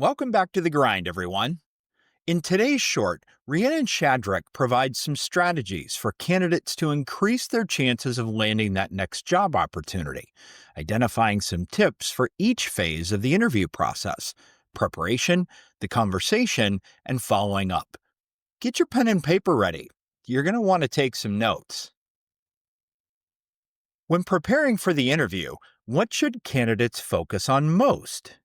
Welcome back to The Grind, everyone. In today's short, Rhiannon Shadrick provides some strategies for candidates to increase their chances of landing that next job opportunity, identifying some tips for each phase of the interview process: preparation, the conversation, and following up. Get your pen and paper ready. You're going to want to take some notes. When preparing for the interview, what should candidates focus on most?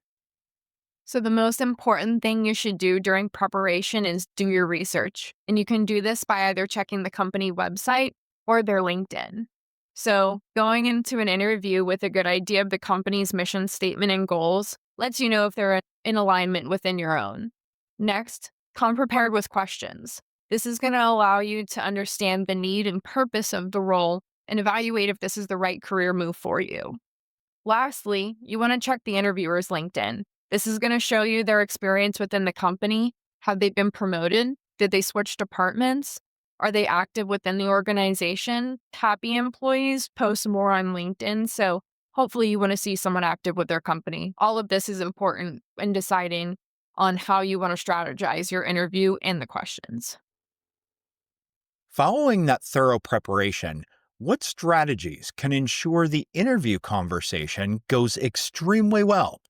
So the most important thing you should do during preparation is do your research. And you can do this by either checking the company website or their LinkedIn. So going into an interview with a good idea of the company's mission statement and goals lets you know if they're in alignment within your own. Next, come prepared with questions. This is going to allow you to understand the need and purpose of the role and evaluate if this is the right career move for you. Lastly, you want to check the interviewer's LinkedIn. This is going to show you their experience within the company. Have they been promoted? Did they switch departments? Are they active within the organization? Happy employees post more on LinkedIn, so hopefully you want to see someone active with their company. All of this is important in deciding on how you want to strategize your interview and the questions. Following that thorough preparation, what strategies can ensure the interview conversation goes extremely well?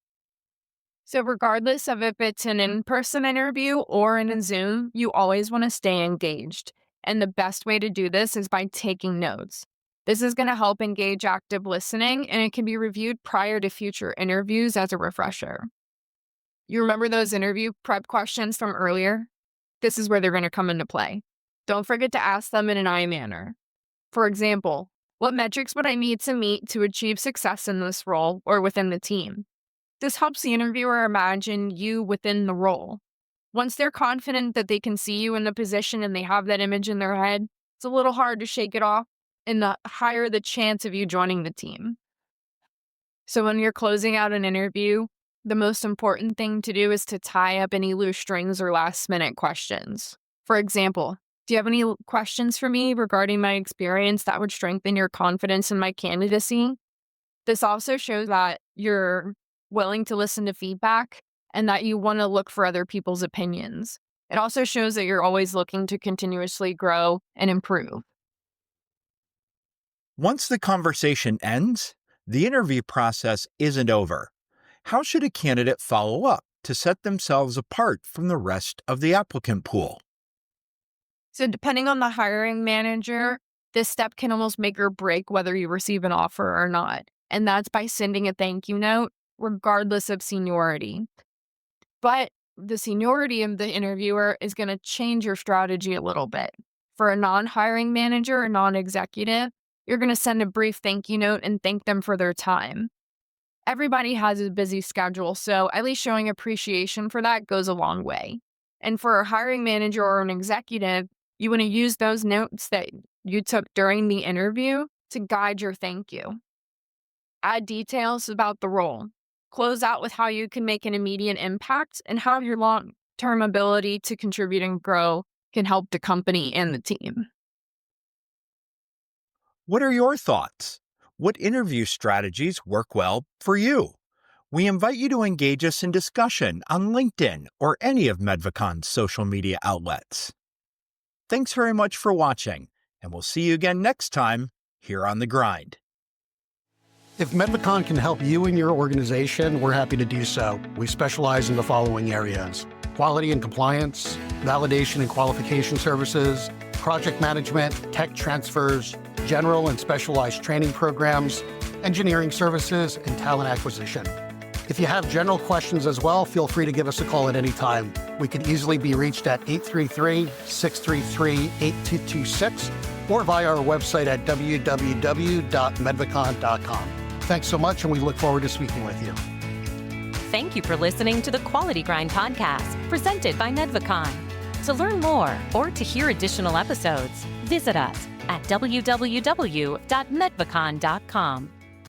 So regardless of if it's an in-person interview or in a Zoom, you always want to stay engaged. And the best way to do this is by taking notes. This is going to help engage active listening, and it can be reviewed prior to future interviews as a refresher. You remember those interview prep questions from earlier? This is where they're going to come into play. Don't forget to ask them in an I manner. For example, what metrics would I need to meet to achieve success in this role or within the team? This helps the interviewer imagine you within the role. Once they're confident that they can see you in the position and they have that image in their head, it's a little hard to shake it off, and the higher the chance of you joining the team. So when you're closing out an interview, the most important thing to do is to tie up any loose strings or last-minute questions. For example, do you have any questions for me regarding my experience that would strengthen your confidence in my candidacy? This also shows that you're willing to listen to feedback and that you want to look for other people's opinions. It also shows that you're always looking to continuously grow and improve. Once the conversation ends, the interview process isn't over. How should a candidate follow up to set themselves apart from the rest of the applicant pool? So depending on the hiring manager, this step can almost make or break whether you receive an offer or not. And that's by sending a thank you note, regardless of seniority. But the seniority of the interviewer is going to change your strategy a little bit. For a non-hiring manager or non-executive, you're going to send a brief thank you note and thank them for their time. Everybody has a busy schedule, so at least showing appreciation for that goes a long way. And for a hiring manager or an executive, you want to use those notes that you took during the interview to guide your thank you. Add details about the role. Close out with how you can make an immediate impact and how your long-term ability to contribute and grow can help the company and the team. What are your thoughts? What interview strategies work well for you? We invite you to engage us in discussion on LinkedIn or any of Medvicon's social media outlets. Thanks very much for watching, and we'll see you again next time here on The Grind. If Medvicon can help you and your organization, we're happy to do so. We specialize in the following areas: quality and compliance, validation and qualification services, project management, tech transfers, general and specialized training programs, engineering services, and talent acquisition. If you have general questions as well, feel free to give us a call at any time. We can easily be reached at 833-633-8226 or via our website at www.medvicon.com. Thanks so much, and we look forward to speaking with you. Thank you for listening to the Quality Grind podcast, presented by Medvicon. To learn more or to hear additional episodes, visit us at www.medvicon.com.